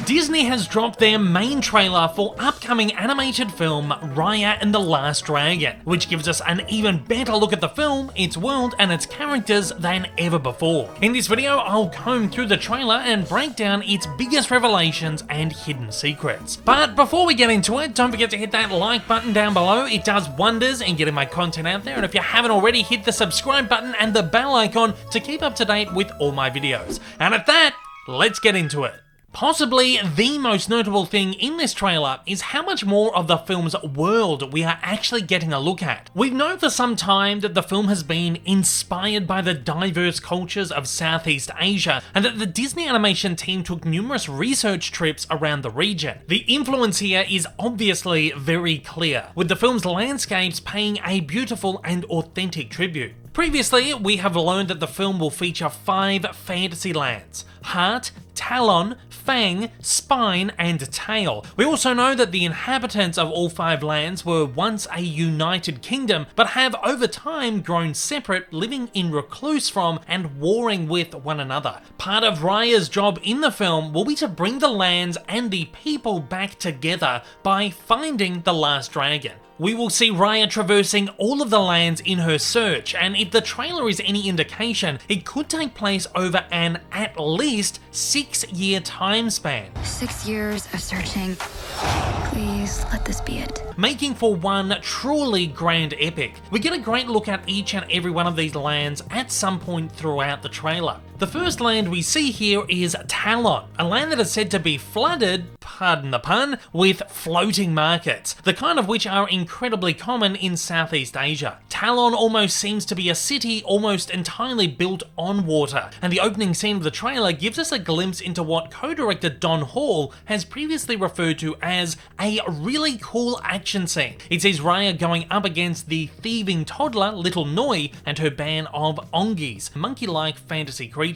Disney has dropped their main trailer for upcoming animated film Raya and the Last Dragon, which gives us an even better look at the film, its world, and its characters than ever before. In this video, I'll comb through the trailer and break down its biggest revelations and hidden secrets. But before we get into it, don't forget to hit that like button down below. It does wonders in getting my content out there, and if you haven't already, hit the subscribe button and the bell icon to keep up to date with all my videos. And at that, let's get into it. Possibly the most notable thing in this trailer is how much more of the film's world we are actually getting a look at. We've known for some time that the film has been inspired by the diverse cultures of Southeast Asia, and that the Disney Animation team took numerous research trips around the region. The influence here is obviously very clear, with the film's landscapes paying a beautiful and authentic tribute. Previously, we have learned that the film will feature 5 fantasy lands: Heart, Talon, Fang, Spine, and Tail. We also know that the inhabitants of all 5 lands were once a united kingdom, but have over time grown separate, living in recluse from and warring with one another. Part of Raya's job in the film will be to bring the lands and the people back together by finding the last dragon. We will see Raya traversing all of the lands in her search, and if the trailer is any indication, it could take place over an at least 6-year time span. 6 years of searching. Please let this be it. Making for one truly grand epic. We get a great look at each and every one of these lands at some point throughout the trailer. The first land we see here is Talon, a land that is said to be flooded, pardon the pun, with floating markets, the kind of which are incredibly common in Southeast Asia. Talon almost seems to be a city almost entirely built on water, and the opening scene of the trailer gives us a glimpse into what co-director Don Hall has previously referred to as a really cool action scene. It sees Raya going up against the thieving toddler, Little Noi, and her band of Ongis, monkey-like fantasy creatures.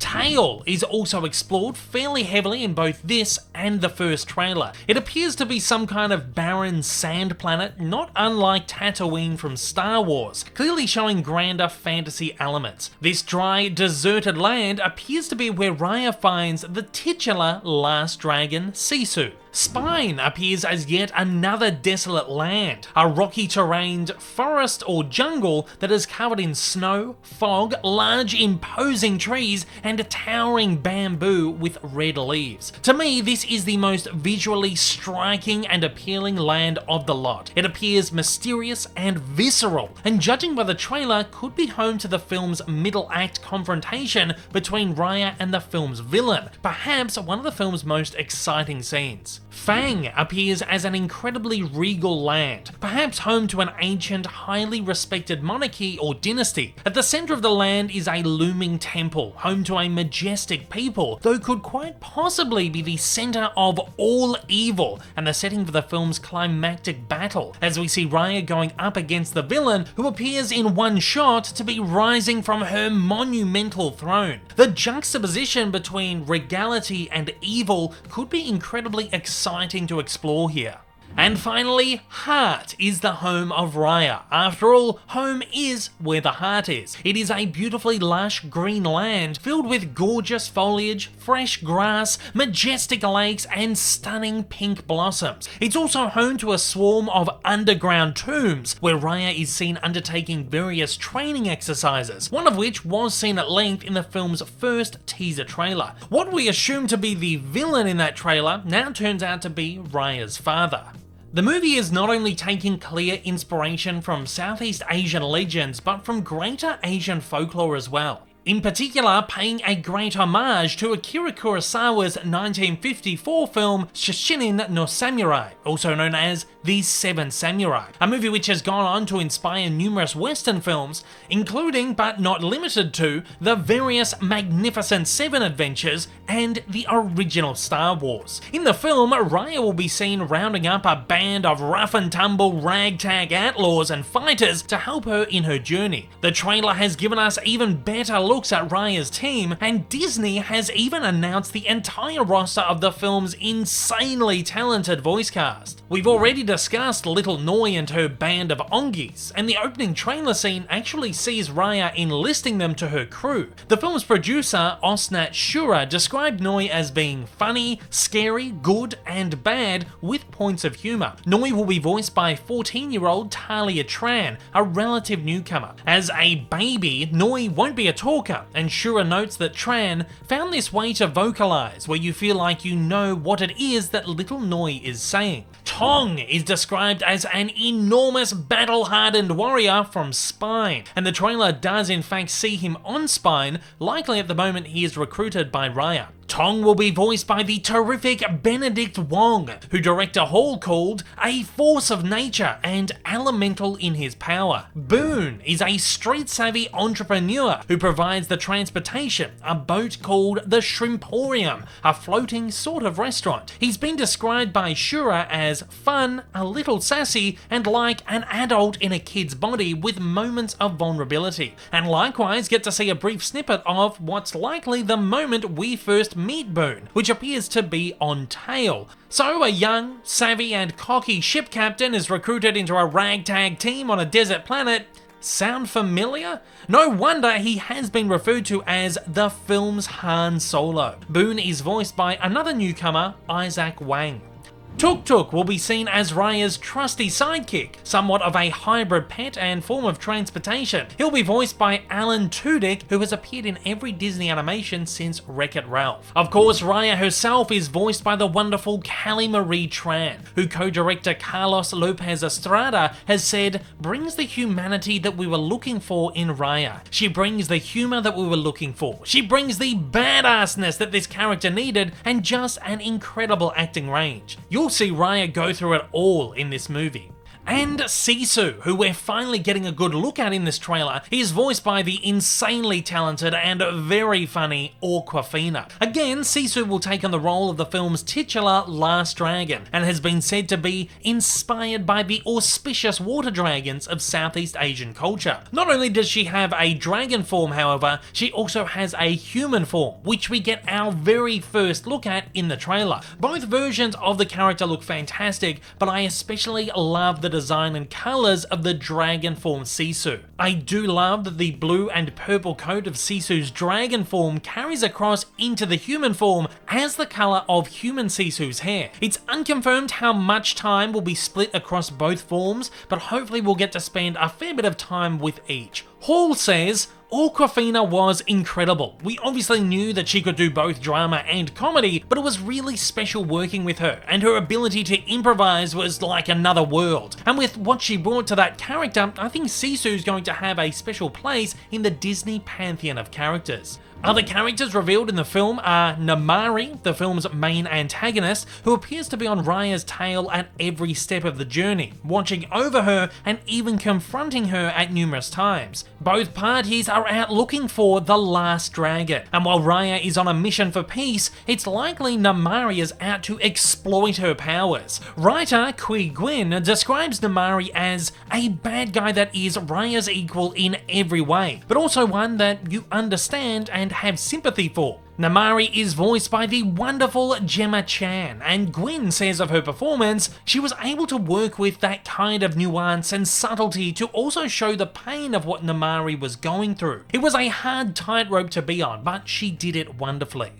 Tail is also explored fairly heavily in both this and the first trailer. It appears to be some kind of barren sand planet, not unlike Tatooine from Star Wars, clearly showing grander fantasy elements. This dry, deserted land appears to be where Raya finds the titular last dragon, Sisu. Spine appears as yet another desolate land, a rocky terrained forest or jungle that is covered in snow, fog, large imposing trees, and towering bamboo with red leaves. To me, this is the most visually striking and appealing land of the lot. It appears mysterious and visceral, and judging by the trailer, could be home to the film's middle act confrontation between Raya and the film's villain, perhaps one of the film's most exciting scenes. Fang appears as an incredibly regal land, perhaps home to an ancient, highly respected monarchy or dynasty. At the center of the land is a looming temple, home to a majestic people, though could quite possibly be the center of all evil and the setting for the film's climactic battle, as we see Raya going up against the villain, who appears in one shot to be rising from her monumental throne. The juxtaposition between regality and evil could be incredibly exciting to explore here. And finally, Heart is the home of Raya. After all, home is where the heart is. It is a beautifully lush green land filled with gorgeous foliage, fresh grass, majestic lakes, and stunning pink blossoms. It's also home to a swarm of underground tombs where Raya is seen undertaking various training exercises, one of which was seen at length in the film's first teaser trailer. What we assume to be the villain in that trailer now turns out to be Raya's father. The movie is not only taking clear inspiration from Southeast Asian legends, but from greater Asian folklore as well. In particular, paying a great homage to Akira Kurosawa's 1954 film Shishinin no Samurai, also known as The Seven Samurai, a movie which has gone on to inspire numerous Western films, including, but not limited to, the various Magnificent Seven adventures and the original Star Wars. In the film, Raya will be seen rounding up a band of rough-and-tumble ragtag outlaws and fighters to help her in her journey. The trailer has given us even better look looks at Raya's team, and Disney has even announced the entire roster of the film's insanely talented voice cast. We've already discussed Little Noi and her band of Ongis, and the opening trailer scene actually sees Raya enlisting them to her crew. The film's producer, Osnat Shurer, described Noi as being funny, scary, good, and bad, with points of humour. Noi will be voiced by 14-year-old Kelly Tran, a relative newcomer. As a baby, Noi won't be a talker, and Shurer notes that Tran found this way to vocalise, where you feel like you know what it is that little Noi is saying. Tong is described as an enormous battle-hardened warrior from Spine, and the trailer does in fact see him on Spine, likely at the moment he is recruited by Raya. Tong will be voiced by the terrific Benedict Wong, who directed a haul called A Force of Nature and Elemental in His Power. Boun is a street-savvy entrepreneur who provides the transportation, a boat called the Shrimporium, a floating sort of restaurant. He's been described by Shurer as fun, a little sassy, and like an adult in a kid's body with moments of vulnerability. And likewise get to see a brief snippet of what's likely the moment we first meet Boun, which appears to be on tail. So a young, savvy and cocky ship captain is recruited into a ragtag team on a desert planet. Sound familiar? No wonder he has been referred to as the film's Han Solo. Boun is voiced by another newcomer, Isaac Wang. Tuk Tuk will be seen as Raya's trusty sidekick, somewhat of a hybrid pet and form of transportation. He'll be voiced by Alan Tudyk, who has appeared in every Disney animation since Wreck-It Ralph. Of course, Raya herself is voiced by the wonderful Kelly Marie Tran, who co-director Carlos Lopez Estrada has said brings the humanity that we were looking for in Raya. She brings the humor that we were looking for. She brings the badassness that this character needed, and just an incredible acting range. You'll see Raya go through it all in this movie. And Sisu, who we're finally getting a good look at in this trailer, is voiced by the insanely talented and very funny Awkwafina. Again, Sisu will take on the role of the film's titular Last Dragon, and has been said to be inspired by the auspicious water dragons of Southeast Asian culture. Not only does she have a dragon form, however, she also has a human form, which we get our very first look at in the trailer. Both versions of the character look fantastic, but I especially love the design and colours of the dragon form Sisu. I do love that the blue and purple coat of Sisu's dragon form carries across into the human form as the colour of human Sisu's hair. It's unconfirmed how much time will be split across both forms, but hopefully we'll get to spend a fair bit of time with each. Hall says, Awkwafina was incredible. We obviously knew that she could do both drama and comedy, but it was really special working with her, and her ability to improvise was like another world. And with what she brought to that character, I think Sisu's going to have a special place in the Disney pantheon of characters. Other characters revealed in the film are Namari, the film's main antagonist, who appears to be on Raya's tail at every step of the journey, watching over her and even confronting her at numerous times. Both parties are out looking for the last dragon, and while Raya is on a mission for peace, it's likely Namari is out to exploit her powers. Writer Qui Gwyn describes Namari as a bad guy that is Raya's equal in every way, but also one that you understand and have sympathy for. Namari is voiced by the wonderful Gemma Chan, and Gwyn says of her performance, she was able to work with that kind of nuance and subtlety to also show the pain of what Namari was going through. It was a hard tightrope to be on, but she did it wonderfully.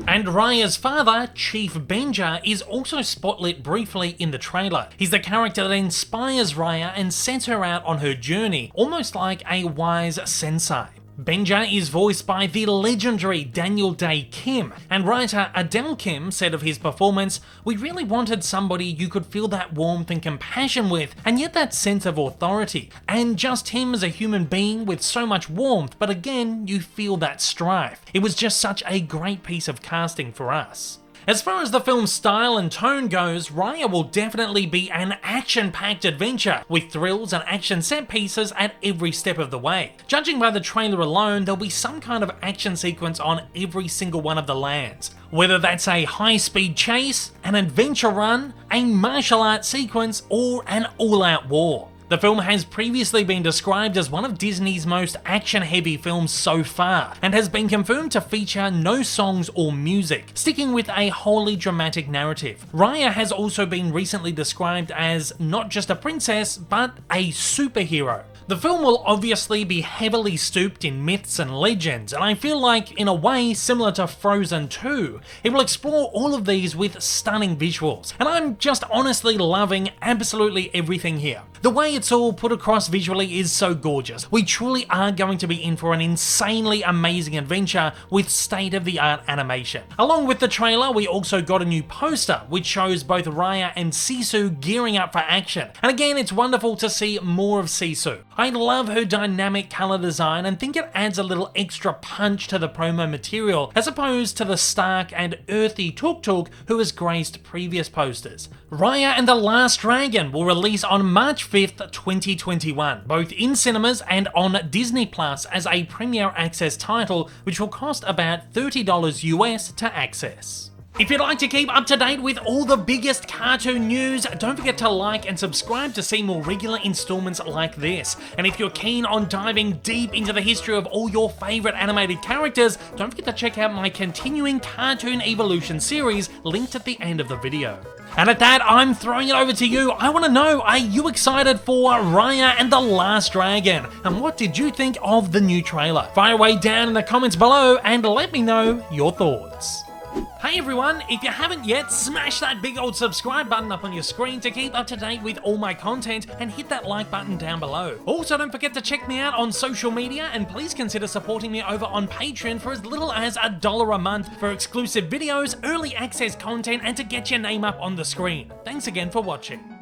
And Raya's father, Chief Benja, is also spotlit briefly in the trailer. He's the character that inspires Raya and sends her out on her journey, almost like a wise sensei. Benja is voiced by the legendary Daniel Day Kim, and writer Adele Kim said of his performance, "We really wanted somebody you could feel that warmth and compassion with, and yet that sense of authority, and just him as a human being with so much warmth, but again, you feel that strife. It was just such a great piece of casting for us." As far as the film's style and tone goes, Raya will definitely be an action-packed adventure, with thrills and action set pieces at every step of the way. Judging by the trailer alone, there'll be some kind of action sequence on every single one of the lands. Whether that's a high-speed chase, an adventure run, a martial arts sequence, or an all-out war. The film has previously been described as one of Disney's most action-heavy films so far, and has been confirmed to feature no songs or music, sticking with a wholly dramatic narrative. Raya has also been recently described as not just a princess, but a superhero. The film will obviously be heavily stooped in myths and legends, and I feel like, in a way similar to Frozen 2, it will explore all of these with stunning visuals, and I'm just honestly loving absolutely everything here. The way it's all put across visually is so gorgeous. We truly are going to be in for an insanely amazing adventure with state-of-the-art animation. Along with the trailer, we also got a new poster, which shows both Raya and Sisu gearing up for action. And again, it's wonderful to see more of Sisu. I love her dynamic colour design and think it adds a little extra punch to the promo material, as opposed to the stark and earthy Tuk Tuk who has graced previous posters. Raya and the Last Dragon will release on March 5th, 2021, both in cinemas and on Disney Plus as a Premier Access title, which will cost about $30 US to access. If you'd like to keep up to date with all the biggest cartoon news, don't forget to like and subscribe to see more regular installments like this. And if you're keen on diving deep into the history of all your favourite animated characters, don't forget to check out my continuing Cartoon Evolution series linked at the end of the video. And at that, I'm throwing it over to you. I want to know, are you excited for Raya and the Last Dragon? And what did you think of the new trailer? Fire away down in the comments below and let me know your thoughts. Hey everyone, if you haven't yet, smash that big old subscribe button up on your screen to keep up to date with all my content, and hit that like button down below. Also, don't forget to check me out on social media, and please consider supporting me over on Patreon for as little as $1 a month for exclusive videos, early access content, and to get your name up on the screen. Thanks again for watching.